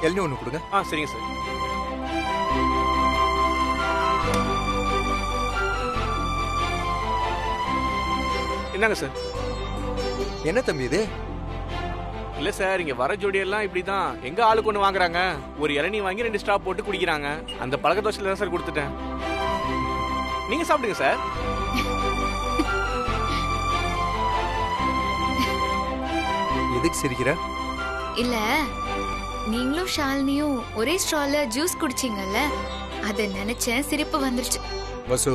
எல்னி ஒன்று கொடுங்க. சரிங்க சார். என்னங்க சார்? என்ன தம்பி இது? இல்ல சார், இங்க வர ஜோடியெல்லாம் இப்படிதான் எங்க ஆளுக்கு ஒண்ணு வாங்குறாங்க. ஒரு இளநீ வாங்கி 2 ஸ்டாப் போட்டு குடிக்கிறாங்க. அந்த பழக்க தோசையில தான் சார் கொடுத்துட்டேன். நீங்க சாப்பிடுங்க சார். எதுக்கு சிரிக்கிற? இல்ல, நீங்களும் ஷாலினியும் ஒரே ஸ்ட்ரால ஜூஸ் குடிச்சீங்கல்ல, அத நினைச்சேன், சிரிப்பு வந்துருச்சு. வசு,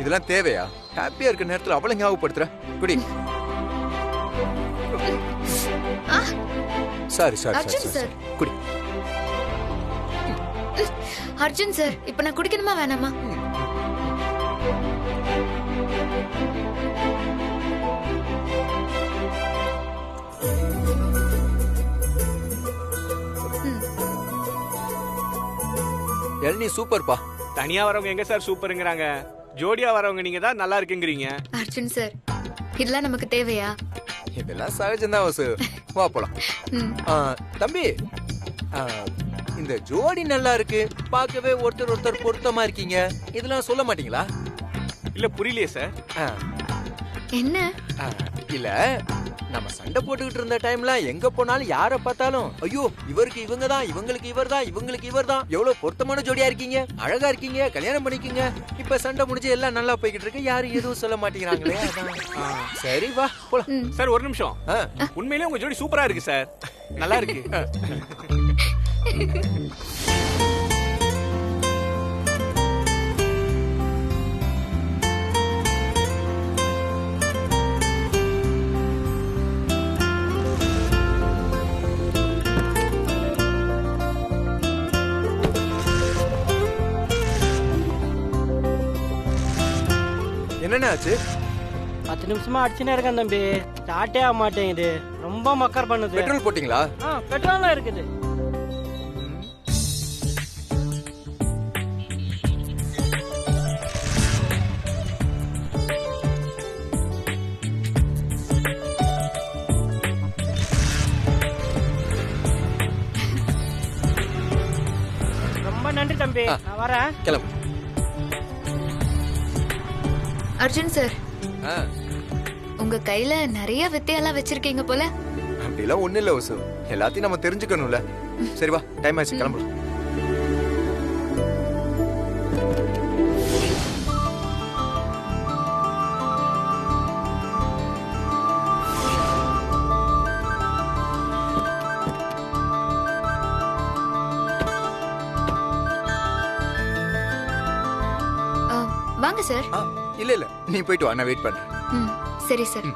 இதெல்லாம் தேவையா? ஹாப்பியா இருக்க நேரத்துல அவளை ஞாபகப்படுத்துற. குடி. Sorry sorry Arjun sir. குடி. அர்ஜுன் சார், இப்ப நான் குடிக்கணுமா வேணாமா? எல்னி சூப்பர்ப்பா. தனியா வரவங்க எங்க சார் சூப்பருங்கிறாங்க? ஜோடியா வரவங்க நீங்க தான் நல்லா இருக்குங்கிறீங்க. அர்ஜுன் சார், இதெல்லாம் நமக்கு தேவையா? இதெல்லாம் சகஜம்தான் வசு. வா போலாம். தம்பி, இந்த ஜோடி நல்லா இருக்கு, பார்க்கவே ஒருத்தர் பொருத்தமா இருக்கீங்க, இதெல்லாம் சொல்ல மாட்டீங்களா? இல்ல, புரியலையே சார். என்ன? இல்ல, நம்ம சண்டை போட்டுக்கிட்டு இருந்த டைம்ல எங்க போனாலும் யார பார்த்தாலும் ஐயோ இவருக்கு இவங்க தான், இவங்களுக்கு இவர் தான், இவங்களுக்கு இவர் தான், எவ்வளவு பொருத்தமான ஜோடியா இருக்கீங்க, அழகா இருக்கீங்க, கல்யாணம் பண்ணிக்கீங்க. இப்ப சண்டை முடிஞ்சு எல்லாம் நல்லா போய்கிட்டு இருக்கு, யாரும் எதுவும் சொல்ல மாட்டேங்கிறாங்களே. சரி வா போலாம். சார் ஒரு நிமிஷம். உண்மையிலேயே உங்க ஜோடி சூப்பரா இருக்கு சார். நல்லா இருக்கு. என்னென்ன ஆச்சு? 10 நிமிஷமா அடிச்சுனே இருக்கேன் தம்பி, ஸ்டார்ட்டே ஆக மாட்டேங்குது. ரொம்ப மக்கர் பண்ணுது. பெட்ரோல் போட்டீங்களா? பெட்ரோல்லாம் இருக்குது. ரொம்ப நன்றி தம்பி, நான் வரேன். கிளம்பு. அர்ஜுன் சார், உங்க கையில நிறைய வித்தையெல்லாம் வச்சிருக்கீங்க போல. அப்படிலாம் ஒண்ணு இல்ல வசு, எல்லாத்தையும் நம்ம தெரிஞ்சுக்கணும்ல. சரி வா, டைம் ஆச்சு, கிளம்பு. வாங்க சார். இல்ல நீ போயிட்டு வா, நான் வெயிட் பண்றேன். சரி சார்.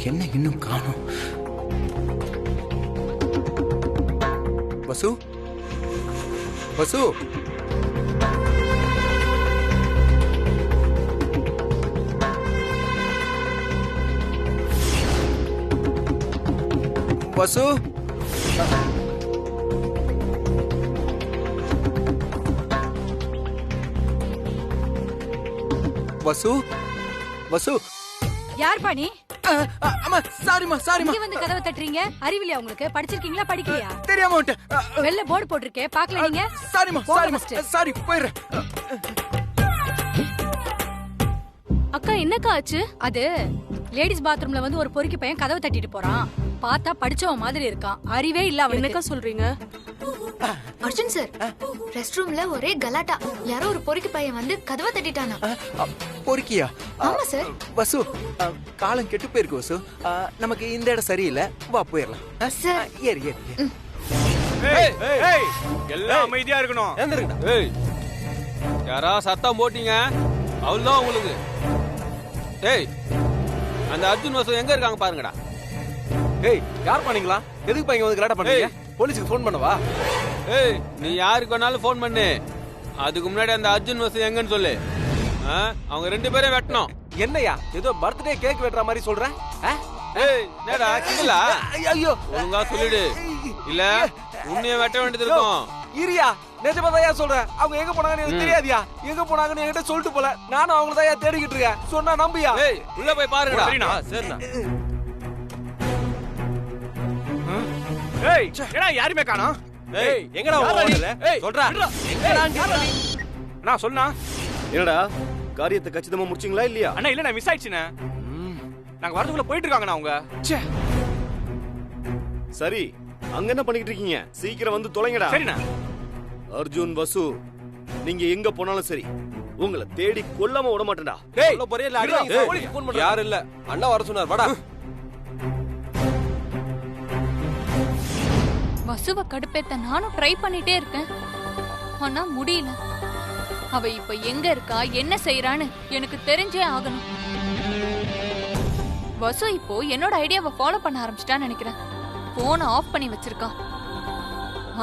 என்ன இன்னும் காணோம்? வசு, வசு, வசு, வசு, வசு. யார் பாணி? அம்மா சாரிமா, சாரிமா. இங்க வந்து கதவை தட்டுறீங்க, அறிவில்லையா உங்களுக்கு? படிச்சிருக்கீங்களா படிக்கலையா? தெரியாம விட்டேன். வெள்ள போர்டு போட்டிருக்கே, பார்க்கல நீங்க? சாரிமா, சாரிமா, சாரி, போயிடுறேன். அக்கா என்னக்கா ஆச்சு? அது லேடிஸ் பாத்ரூம்ல வந்து ஒரு பொறுக்கி பையன் கதவை தட்டிட்டு போறான். பார்த்தா படிச்சவன் மாதிரி இருக்கான், அறிவே இல்ல அவனுக்கு. என்னக்கா சொல்றீங்க? அர்ஜுன் சார், ரெஸ்ட் ரூம்ல ஒரே கலாட்டா. யாரோ ஒரு பொறுக்கி பையன் வந்து கதவை தட்டிட்டானா? பொறுக்கியா? ஆமா சார். வசு, காலம் கெட்டு போயிருக்கு வசு, நமக்கு இந்த இடம் சரியில்லை, வா போயிடலாம். சார், ஏறி ஏறி. எல்லாம் அமைதியா இருக்கணும். ஏய், யாரா சத்தம் போட்டீங்க அவ்வளவுதான் உங்களுக்கு. ஏய், அந்த அர்ஜுன் வசு எங்க இருக்காங்க பாருங்கடா. ஏய், யார் பண்ணீங்களா? எதுக்கு பையன் வந்து கலாட்டா பண்றீங்க? போலீஸ்க்கு ஃபோன் பண்ணவா? ஏய், நீ யாருக்கு வேணாலும் ஃபோன் பண்ணு, அதுக்கு முன்னாடி அந்த அர்ஜுன் வசு எங்கன்னு சொல்லு. அவங்க 2 பேரையும் வெட்டணும். என்னையா ஏதோ பர்த்டே கேக் வெட்டுற மாதிரி சொல்ற? ஏய் என்னடா கிண்டலா? ஐயோ ஒழுங்கா சொல்லிடு, இல்ல உன்னைய வெட்ட வேண்டியது இருக்கும். இரியா, நிஜமாதாயா சொல்றேன். அவங்க எங்க போனாங்கன்னு எனக்கு தெரியாதியா. எங்க போனாங்கன்னு என்கிட்ட சொல்லிட்டு போல. நானும் அவங்கள தான் தேடிக்கிட்டு இருக்கேன். சொன்னா நம்பியா? ஏய் உள்ள போய் பாருங்கடா. சரிண்ணா. ஏய் ஏடா யாருமே காணோம். ஏய் எங்கடா ஓடுற? சொல்றா. நான் சொன்னா என்னடா காரியத்தை கச்சிதமா முடிச்சீங்களா இல்லையா? அண்ணா இல்ல நான் மிஸ் ஆயிடுச்சுண்ணே. நாங்க வரதுக்குள்ள போயிட்டு இருக்காங்கண்ணா அவங்க. சரி, அங்க என்ன பண்ணிட்டு இருக்கீங்க? சீக்கிரம் வந்து தொலைங்கடா. சரிண்ணா. அர்ஜுன், வசு, நீங்க எங்க போனாலும் சரி, உங்களை தேடி கொல்லாம விட மாட்டேன்டா. டேய் போறியா இல்ல அடி போலீஸ் ஃபோன் பண்ற? யார் இல்ல, அண்ணா வர சொன்னார். வாடா. வசுவ கடுப்பேத்த நானும் ட்ரை பண்ணிட்டே இருக்கேன், ஆனா முடியல. அவ இப்ப எங்க இருக்கா, என்ன செய்யறான்னு எனக்கு தெரிஞ்சே ஆகணும். வசு இப்போ என்னோட ஐடியாவை ஃபாலோ பண்ண ஆரம்பிச்சிட்டான்னு நினைக்கிறேன். போனை ஆஃப் பண்ணி வச்சிருக்கான்.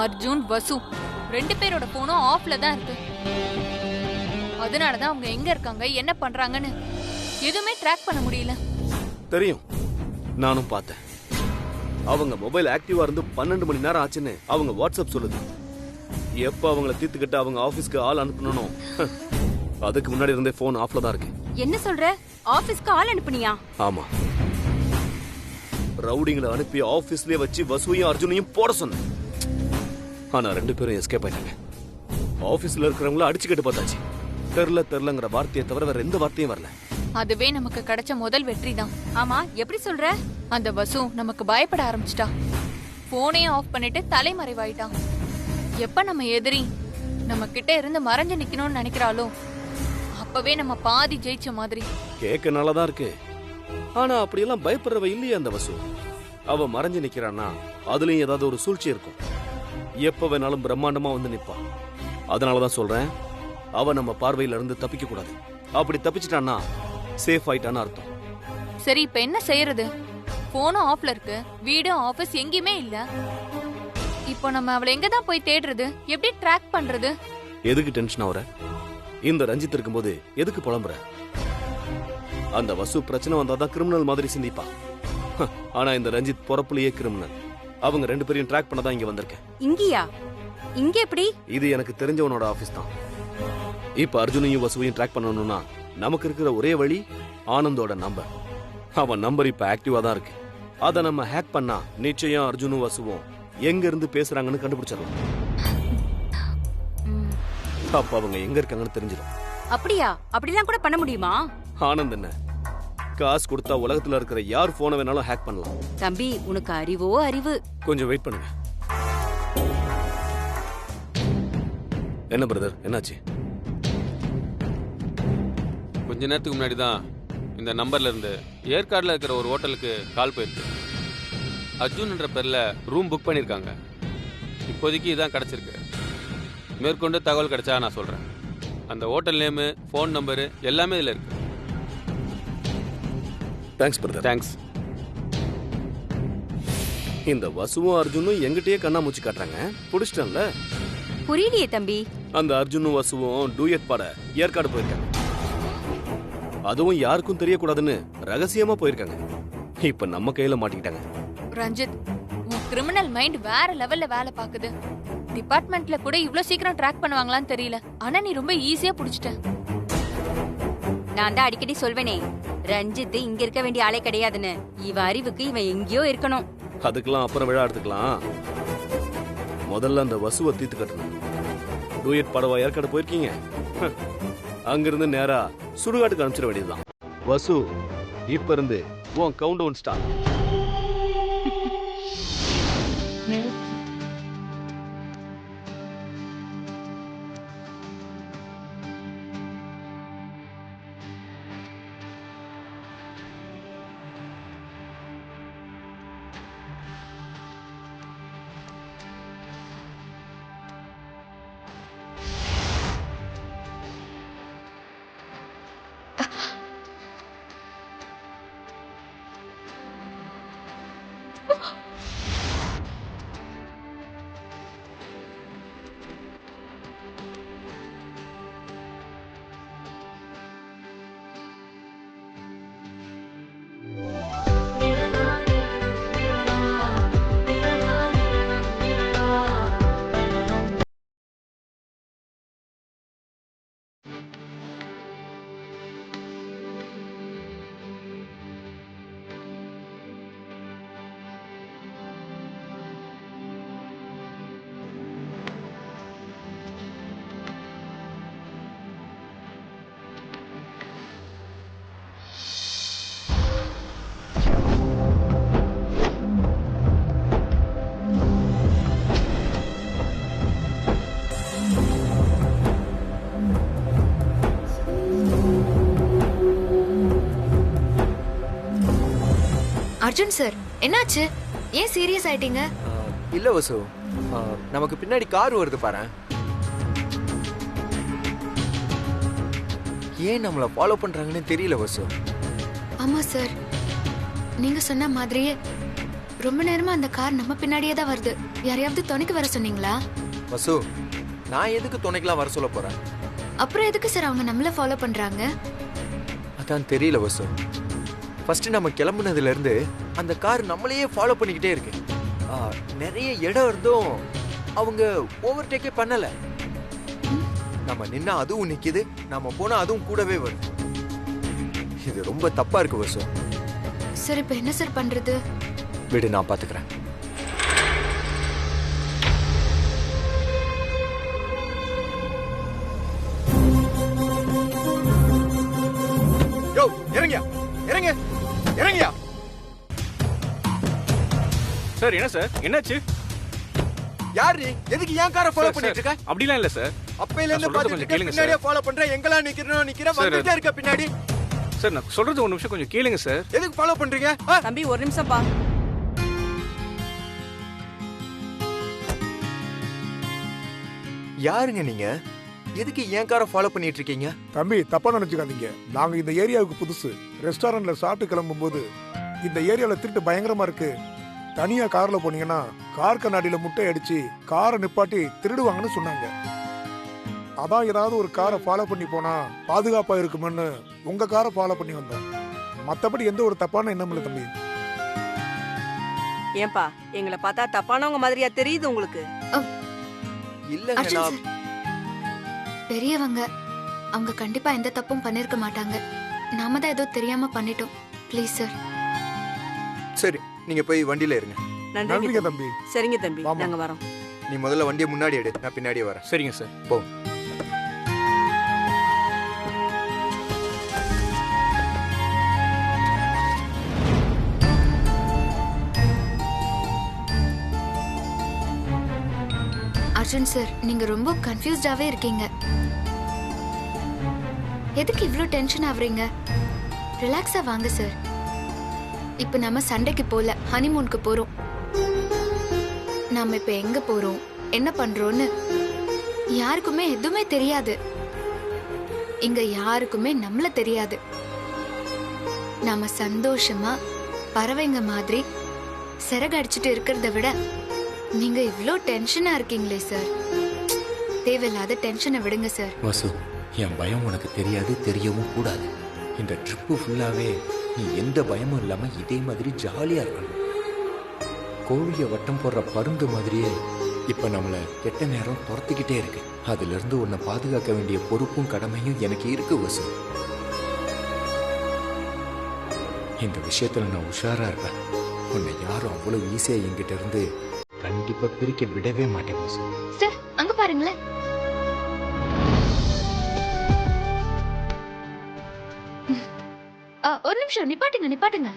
அர்ஜுன், வசு 2 பேரோட போனும் ஆஃப்ல தான் இருக்கு. அதனாலதான் அவங்க எங்க இருக்காங்க, என்ன பண்றாங்கன்னு எதுவுமே ட்ராக் பண்ண முடியல. தெரியும், நானும் பார்த்தேன். அவங்க மொபைல் ஆக்டிவா இருந்து 12 மணி நேரம் ஆச்சுன்னு அவங்க வாட்ஸ்அப் சொல்லுது. எப்ப அவங்கள தீர்த்துக்கிட்டு அவங்க ஆபீஸ்க்கு ஆள் அனுப்பணும், அதுக்கு முன்னாடி இருந்தே போன் ஆஃப்ல தான் இருக்கு. என்ன சொல்ற? ஆபீஸ்க்கு ஆள் அனுப்புனியா? ஆமா, ரவுடிங்களை அனுப்பி ஆபீஸ்லயே வச்சு வசுவையும் அர்ஜுனையும் போட சொன்னேன். ஆனா 2 பேரும் எஸ்கேப் ஆயிட்டாங்க. ஆபீஸ்ல இருக்கிறவங்கள அடிச்சுக்கிட்டு பார்த்தாச்சு. தெரியலங்கிற வார்த்தையை தவிர வேற எந்த வார்த்தையும் வரல. அதுவே நமக்கு கிடைச்ச முதல் வெற்றி தான். ஆமா, எப்படி சொல்ற? அந்த வசு நமக்கு பயப்பட ஆரம்பிச்சிட்டா. போனையும் ஆஃப் பண்ணிட்டு தலைமறைவாயிட்டான். எப்ப நம்ம எதிரி நம்ம கிட்ட இருந்து மறைஞ்சு நிக்கணும்னு நினைக்கிறாளோ அப்பவே நம்ம பாதி ஜெயிச்ச மாதிரி. கேட்க நல்லாதான் இருக்கு, ஆனா அப்படியெல்லாம் பயப்படுறவ இல்லையே அந்த வசு. அவ மறைஞ்சு நிக்கிறான்னா அதுலயும் ஏதாவது ஒரு சூழ்ச்சி இருக்கும். எப்ப வேணாலும் பிரம்மாண்டமா வந்து நிப்பான். அதனாலதான் சொல்றேன், அவ நம்ம பார்வையில இருந்து தப்பிக்க கூடாது. அப்படி தப்பிச்சிட்டான்னா சேஃப் ஆயிட்டான்னு அர்த்தம். சரி, இப்ப என்ன செய்யறது? போனும் ஆஃப்ல இருக்கு, வீடும் ஆபீஸ் எங்கேயுமே இல்ல. இப்போ நம்ம அவளை எங்க தான் போய் தேடுறது? எப்படி ட்ராக் பண்றது? எதுக்கு டென்ஷன் ஆகுற? இந்த ரஞ்சித் இருக்கும்போது எதுக்கு புலம்புற? அந்த வசு பிரச்சனை வந்தாதான் கிரிமினல் மாதிரி சிந்திப்பா. ஆனா இந்த ரஞ்சித் பொறப்புலயே கிரிமினல். அவங்க 2 பேரையும் ட்ராக் பண்ணதான் இங்க வந்திருக்கேன். இங்கயா? இங்க எப்படி? இது எனக்கு தெரிஞ்சவனோட ஆபீஸ் தான். இப்ப அர்ஜுனையும் வசுவையும் ட்ராக் பண்ணணும்னா நமக்கு இருக்கிற ஒரே வழி ஆனந்தோட நம்பர். அவன் நம்பர் இப்ப ஆக்டிவா தான் இருக்கு. அதை நம்ம ஹேக் பண்ணா நிச்சயம் அர்ஜுனும் வசுவும் எங்க இருந்து பேசுறாங்கன்னு கண்டுபிடிச்சிடலாம். அப்ப அவங்க எங்க இருக்காங்கன்னு தெரிஞ்சிடும். அப்படியா? அப்படிலாம் கூட பண்ண முடியுமா? ஆனந்த் என்ன, காசு கொடுத்தா உலகத்துல இருக்கிற யார் போனை வேணாலும் ஹேக் பண்ணலாம். தம்பி, உனக்கு அறிவோ அறிவு. கொஞ்சம் வெயிட் பண்ணுங்க. என்ன பிரதர், என்னாச்சு? கொஞ்ச நேரத்துக்கு முன்னாடி தான் இந்த நம்பர்ல இருந்து ஏற்காடுல இருக்கிற ஒரு ஹோட்டலுக்கு கால் போயிருக்கு. அர்ஜுன்ன்ற பேர்ல ரூம் புக் பண்ணிருக்காங்க. இப்போதைக்கு இதான் கிடைச்சிருக்கு. மேற்கொண்டு தகவல் கிடைச்சா நான் சொல்றேன். அந்த ஹோட்டல் நேமு, ஃபோன் நம்பரு எல்லாமே இதுல இருக்கு. Thanks brother. தேங்க்ஸ். இந்த வசுவும் அர்ஜுனும் எங்கிட்டயே கண்ணாமூச்சி காட்டுறாங்க. புடிச்சிட்டேன்ல. புரியலையே தம்பி. அந்த அர்ஜுனும் வசுவும் டூயட் பாட ஏற்காடு போயிருக்காங்க. அதுவும் யாருக்கும் தெரியக்கூடாதுன்னு ரகசியமா போயிருக்காங்க. இப்ப நம்ம கையில மாட்டிக்கிட்டாங்க. ரஞ்சித், உன் கிரிமினல் மைண்ட் வேற லெவல்ல வேலை பாக்குது. டிபார்ட்மெண்ட்ல கூட இவ்ளோ சீக்கிரம் ட்ராக் பண்ணுவாங்களான்னு தெரியல. ஆனா நீ ரொம்ப ஈஸியா புடிச்சிட்ட. நான் தான் அடிக்கடி சொல்வேனே, ரஞ்சித் இங்க இருக்க வேண்டிய ஆளே கிடையாதுன்னு. இவ அறிவுக்கு இவன் எங்கேயோ இருக்கணும். அதுக்கெல்லாம் அப்புறம் விழா எடுத்துக்கலாம். முதல்ல அந்த வசுவை தீர்த்து கட்டணும். டூயட் பாடவா ஏற்காடு போயிருக்கீங்க? அங்கிருந்து நேரா சுடுகாட்டுக்கு அனுப்பிச்சிட வேண்டியதுதான். வசு, இப்ப இருந்து உன் count down start. Arjun sir என்னாச்சு? ஏன் சீரியஸ் ஆயிட்டீங்க? இல்ல வசு, நமக்கு பின்னாடி கார் வருது பாரு. ஏன் நம்மள ஃபாலோ பண்றாங்கன்னு தெரியல வசு. ஆமா சார், நீங்க சொன்ன மாதிரியே ரொம்ப நேரமா அந்த கார் நம்ம பின்னாடியே தான் வருது. யாரையாவது துணைக்கு வர சொன்னீங்களா? வசு, நான் எதுக்கு துணைக்கெல்லாம் வர சொல்ல போறேன்? அப்புறம் எதுக்கு சார் அவங்க நம்மள ஃபாலோ பண்றாங்க? அதான் தெரியல வசு. ஃபர்ஸ்ட் நம்ம கிளம்புனதுல இருந்து அந்த கார் நம்மளையே ஃபாலோ பண்ணிக்கிட்டே இருக்கு. நிறைய இடம் இருந்தும் அவங்க ஓவர்டேக்கே பண்ணல. நம்ம நின்னா அதுவும் நிக்குது, நம்ம போனா அதுவும் கூடவே வருது. இது ரொம்ப தப்பா இருக்கு வசு. சார் இப்ப என்ன சார் பண்றது? விடு, நான் பாத்துக்கிறேன். யோ, இறங்கியா இறங்க இறங்கியா. சார் என்ன சார், என்னாச்சு? யார் நீ? எதுக்கு ஏன் காரை ஃபாலோ பண்ணிட்டு இருக்க? அப்படிலாம் இல்ல சார். அப்பையில இருந்து நான் சொல்றது பாத்துட்டு கொஞ்சம் இருக்க, கேளுங்க பின்னாடியே சார். ஃபாலோ பண்ற. எங்கலாம் நிக்கிறேன் வந்துட்டே இருக்க பின்னாடி. சார் நான் சொல்றது ஒரு நிமிஷம் கொஞ்சம் கேளுங்க சார். எதுக்கு ஃபாலோ பண்றீங்க? தம்பி ஒரு நிமிஷம் பா. யாருங்க நீங்க? எதுக்கு ஏன் காரை ஃபாலோ பண்ணிட்டு இருக்கீங்க? தம்பி தப்பா நினைச்சுக்காதீங்க, நாங்க இந்த ஏரியாவுக்கு புதுசு. ரெஸ்டாரண்ட்ல சாப்பிட்டு கிளம்பும் போது இந்த ஏரியால திருட்டு பயங்கரமா இருக்கு. தனியா கார்ல போனீங்கன்னா கார் கண்ணாடியில முட்டை அடிச்சு காரை நிப்பாட்டி திருடுவாங்கன்னு சொன்னாங்க. அதான் ஏதாவது ஒரு காரை ஃபாலோ பண்ணி போனா பாதுகாப்பா இருக்குமென்னு உங்க காரை ஃபாலோ பண்ணி வந்தோம். மத்தபடி எந்த ஒரு தப்பான எண்ணம் இல்லை தம்பி. ஏன்பா எங்களை பார்த்தா தப்பானவங்க மாதிரியா தெரியுது உங்களுக்கு? இல்லங்க, அர்ஜுன் நான் சார், பெரியவங்க அவங்க கண்டிப்பா எந்த தப்பும் பண்ணிருக்க மாட்டாங்க. நாம தான் ஏதோ தெரியாம பண்ணிட்டோம். Please sir. சரி, நீங்க போய் வண்டியில இருங்க. நன்றிங்க தம்பி. சரிங்க தம்பி, வாமா. நாங்க வரோம். நீ முதல்ல வண்டியை முன்னாடி எடு, நான் பின்னாடியே வரேன். சரிங்க சார். போ. அர்ஜுன் சார், நீங்க ரொம்ப கன்ஃபியூஸ்டாவே இருக்கீங்க. எதுக்கு இவ்ளோ டென்ஷன் ஆவறீங்க? ரிலாக்ஸா வாங்க சார். இப்ப நம்ம சண்டைக்கு போல, ஹனிமூனுக்கு போறோம். நாம இப்ப எங்க போறோம், என்ன பண்றோம்னு யாருக்குமே எதுவுமே தெரியாது. இங்க யாருக்குமே நம்மள தெரியாது. நாம சந்தோஷமா பறவைங்க மாதிரி சிறகு அடிச்சுட்டு இருக்கிறத விட நீங்க இவ்ளோ டென்ஷனா இருக்கீங்களே சார். தேவையில்லாத டென்ஷனை விடுங்க சார். வசு, என் பயம் உனக்கு தெரியாது, தெரியவும் கூடாது. இந்த ட்ரிப்பு ஃபுல்லாவே நீ எந்த பயமும் இல்லாம இதே மாதிரி ஜாலியா இருக்கணும். கோழியை வட்டம் போடுற பருந்து மாதிரியே இப்ப நம்மள கெட்ட நேரம் துரத்திக்கிட்டே இருக்கு. அதுல இருந்து உன்னை பாதுகாக்க வேண்டிய பொறுப்பும் கடமையும் எனக்கு இருக்கு வசு. இந்த விஷயத்துல நான் உஷாரா இருப்பேன். உன்னை யாரும் அவ்வளவு ஈஸியா என்கிட்ட இருந்து கண்டிப்பா பிரிக்க விடவே மாட்டேன் வசு. சார், அங்க பாருங்களேன். ஒரு நிமிஷம் நிப்பாட்டுங்க.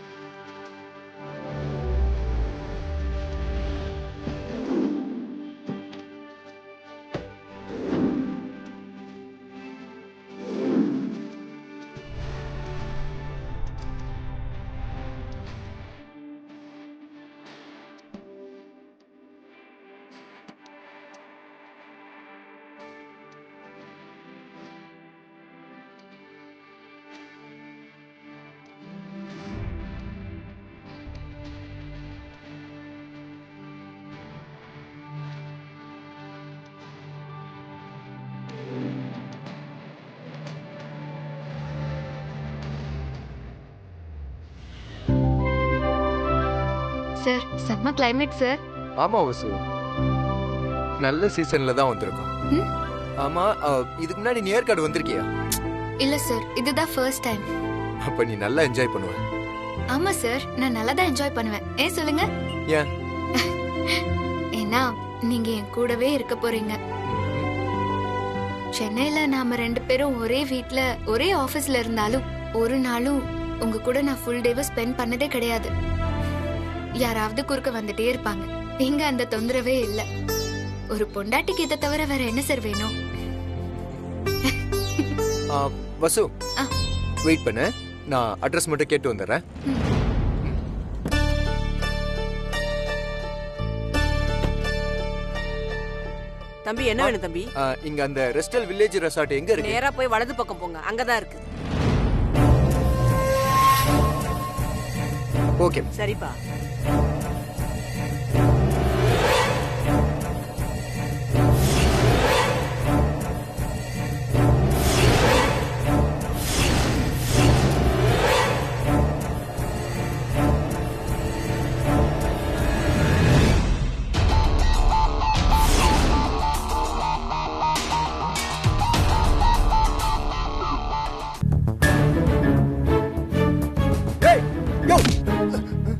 சார், செம்ம கிளைமேட் சார். ஆமா வசு, நல்ல சீசன்ல தான் வந்திருக்கோம். ஆமா, இதுக்கு முன்னாடி நீ ஏற்காடு வந்திருக்கியா? இல்ல சார், இதுதான் ஃபர்ஸ்ட் டைம். அப்ப நீ நல்லா என்ஜாய் பண்ணுவ. ஆமா சார், நான் நல்லா தான் என்ஜாய் பண்ணுவேன். ஏன் சொல்லுங்க? ஏன்? ஏன்னா நீங்க என் கூடவே இருக்க போறீங்க. சென்னையில நாம 2 பேரும் ஒரே வீட்ல ஒரே ஆபீஸ்ல இருந்தாலும் ஒரு நாளும் உங்க கூட நான் ஃபுல் டேவை ஸ்பெண்ட் பண்ணதே கிடையாது. யாராவது குறுக்க வந்துட்டே இருப்பாங்க. இங்க அந்த தொந்தரவே இல்ல. ஒரு பொண்டாட்டிக்கு இதை தவிர வேற என்ன சார் வேணும்? வசு, வெயிட் பண்ணு, நான் அட்ரஸ் மட்டும் கேட்டு வந்துடுறேன். தம்பி என்ன வேணும் தம்பி? இங்க அந்த ரெஸ்டல் வில்லேஜ் ரெசார்ட் எங்க இருக்கு? நேரா போய் வலது பக்கம் போங்க, அங்கதான் இருக்கு. ஓகே சரிப்பா.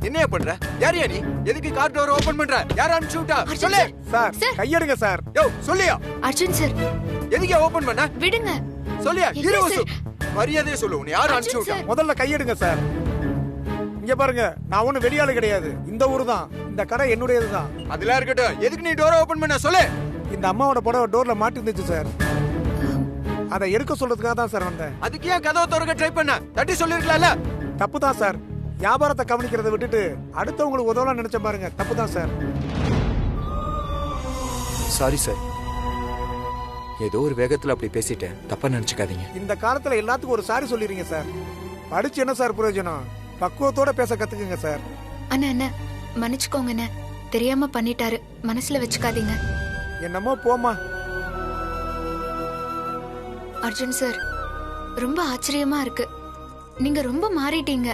என்னையா பண்ற? யாரையா நீ? எதுக்கு கார் டோர் ஓபன் பண்ற? யார அனுப்பிச்சு விட்டா? சொல்லு. Sir கையெடுங்க sir. யோ சொல்லியா? அர்ஜுன் சார் எதுக்கு ஓபன் பண்ண? விடுங்க. சொல்லியா? இரு வசு. மரியாதையா சொல்லு. உன்னை யார அனுப்பிச்சு விட்டா? முதல்ல கையெடுங்க சார். இங்க பாருங்க, நான் ஒண்ணு வெளியாளு கிடையாது. இந்த ஊரு தான். இந்த கடை என்னுடையதுதான். அதெல்லாம் இருக்கட்டும். எதுக்கு நீ டோர் ஓபன் பண்ண? சொல்லு. இந்த அம்மாவோட புடவை டோர்ல மாட்டி இருந்துச்சு சார். அதை எடுக்க சொல்றதுக்காக தான் சார் வந்தேன். அதுக்கு ஏன் கதவை திறக்க ட்ரை பண்ண? தட்டி சொல்லிருக்கலாம்ல. தப்பு தான் சார். வியாபாரத்தை கவனிக்கிறத விட்டுட்டு அடுத்தவங்களுக்கு உதவலாம் நினைச்ச பாருங்க. தப்பு தான் சார். Sorry sir. ஏதோ ஒரு வேகத்துல அப்படி பேசிட்டேன். தப்பா நினைச்சுக்காதீங்க. இந்த காலத்துல எல்லாத்துக்கும் ஒரு சாரி சொல்லிடுறீங்க சார். படிச்சு என்ன சார் பிரயோஜனம்? பக்குவத்தோட பேச கத்துக்குங்க சார். அண்ணா அண்ணா மன்னிச்சுக்கோங்க அண்ணா. தெரியாம பண்ணிட்டாரு. மனசுல வச்சுக்காதீங்க. என்னமோ போமா. அர்ஜுன் சார், ரொம்ப ஆச்சரியமா இருக்கு. நீங்க ரொம்ப மாறிட்டீங்க.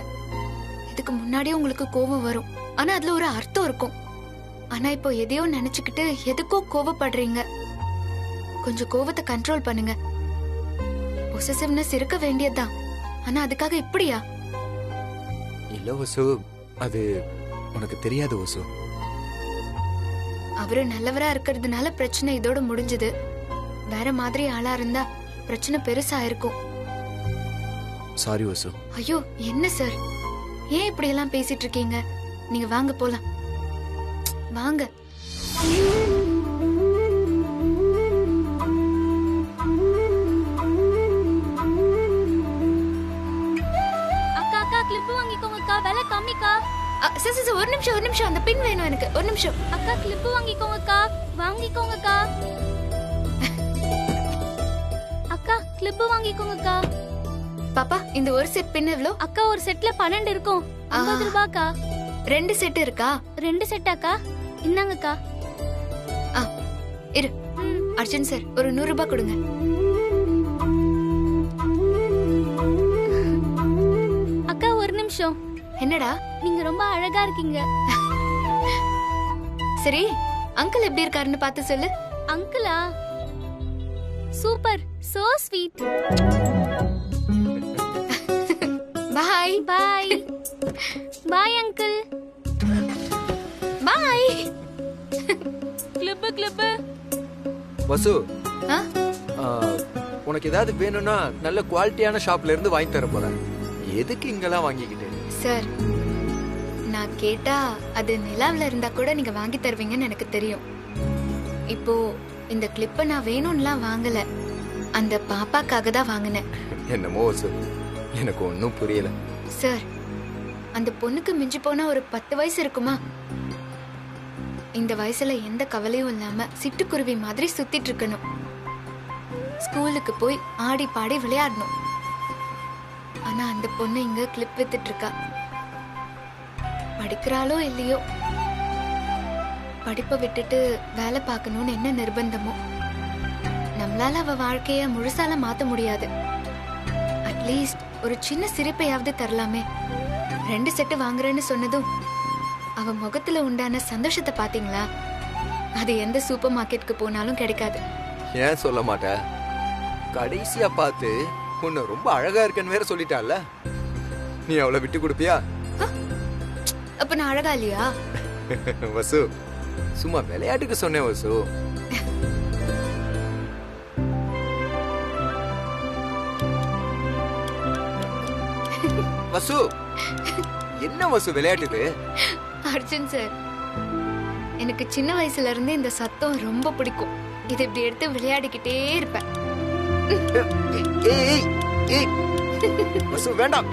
இதுக்கு முன்னாடியே உங்களுக்கு கோபம் வரும், ஆனா அதுல ஒரு அர்த்தம் இருக்கும். ஆனா இப்போ எதையோ நினைச்சுக்கிட்டு எதுக்கோ கோவப்படுறீங்க. கொஞ்சம் கோவத்தை கண்ட்ரோல் பண்ணுங்க. பொசசிவ்னஸ் இருக்க வேண்டியதுதான், ஆனா அதுக்காக இப்படியா? இல்ல வசு, அது உனக்கு தெரியாது வசு. அவரு நல்லவரா இருக்கிறதுனால பிரச்சனை இதோட முடிஞ்சது. வேற மாதிரி ஆளா இருந்தா பிரச்சனை பெருசா இருக்கும். சாரி வசு. ஐயோ என்ன சார், ஏன் இப்படி எல்லாம் பேசிட்டு இருக்கீங்க? நீங்க வாங்க போலாம். வாங்க. அக்கா அக்கா கிளிப் வாங்கிக்கோங்கக்கா, விலை கம்மிக்கா. சார் ஒரு நிமிஷம் அந்த பின் வேணும் எனக்கு. ஒரு நிமிஷம். அக்கா கிளிப் வாங்கிக்கோங்கக்கா, வாங்கிக்கோங்கக்கா. அக்கா கிளிப் வாங்கிக்கோங்கக்கா. பாப்பா இந்த ஒரு செட் பின் எவ்வளோ? அக்கா ஒரு செட்ல 12 இருக்கும். 50 ரூபாய்க்கா. 2 செட் இருக்கா? 2 செட்டாக்கா. இந்தாங்கக்கா. இரு. அர்ஜுன் சார் ஒரு 100 ரூபாய் கொடுங்க. அக்கா ஒரு நிமிஷம். என்னடா? நீங்க ரொம்ப அழகா இருக்கீங்க. சரி அங்கிள் எப்படி இருக்காருன்னு பார்த்து சொல்லு. அங்கிளா? Super, so sweet. Bye bye. Bye uncle. Bye. Clip. Vasu, உனக்கு ஏதாவது வேணும்னா நல்ல குவாலிட்டியான ஷாப்ல இருந்து வாங்கி தர போறேன். எதுக்கு இங்கெல்லாம் வாங்கிக்கிட்டு? சார் நான் கேட்டா அது நிலாவில இருந்தா கூட நீங்க வாங்கி தருவீங்கன்னு எனக்கு தெரியும். இப்போ இந்த கிளிப்பை நான் வேணும்லாம் வாங்கல, அந்த பாப்பாக்காக தான் வாங்கினேன். என்னமோ வசு, எனக்கு ஒன்னும் புரியல. சார் அந்த பொண்ணுக்கு மிஞ்சி போனா ஒரு 10 வயசு இருக்குமா? இந்த வயசுல எந்த கவலையும் இல்லாம சிட்டுக்குருவி மாதிரி சுத்திட்டு இருக்கணும். ஸ்கூலுக்கு போய் ஆடி பாடி விளையாடணும். ஆனா அந்த பொண்ணு இங்க கிளிப் வித்துட்டு இருக்கா. படிக்கிறாளோ இல்லையோ, படிப்பை விட்டுட்டு வேலை பார்க்கணும்னு என்ன நிர்பந்தமோ. நம்மளால அவ வாழ்க்கைய முழுசால மாத்த முடியாது. அட்லீஸ்ட் ஒரு சின்ன சிரிப்பையாவது தரலாமே. 2 செட்டு வாங்குறேன்னு சொன்னதும் அவ முகத்துல உண்டான சந்தோஷத்தை பாத்தீங்களா? அது எந்த சூப்பர் மார்க்கெட்டுக்கு போனாலும் கிடைக்காது. ஏன் சொல்ல மாட்ட? கடைசியா பார்த்து உன்னை ரொம்ப அழகா இருக்கன்னு வேற சொல்லிட்டால. நீ அவளை விட்டு கொடுப்பியா? அப்ப நான் அழகா இல்லையா? வசு, சும்மா விளையாட்டுக்கு சொன்னேன் வசு. வசு, என்ன வசு விளையாட்டுது? அர்ஜுன் சார், எனக்கு சின்ன வயசுல இருந்து இந்த சத்தம் ரொம்ப பிடிக்கும். இதை இப்படி எடுத்து விளையாடிக்கிட்டே இருப்பேன். ஏய் ஏய் வசு வேண்டாம்.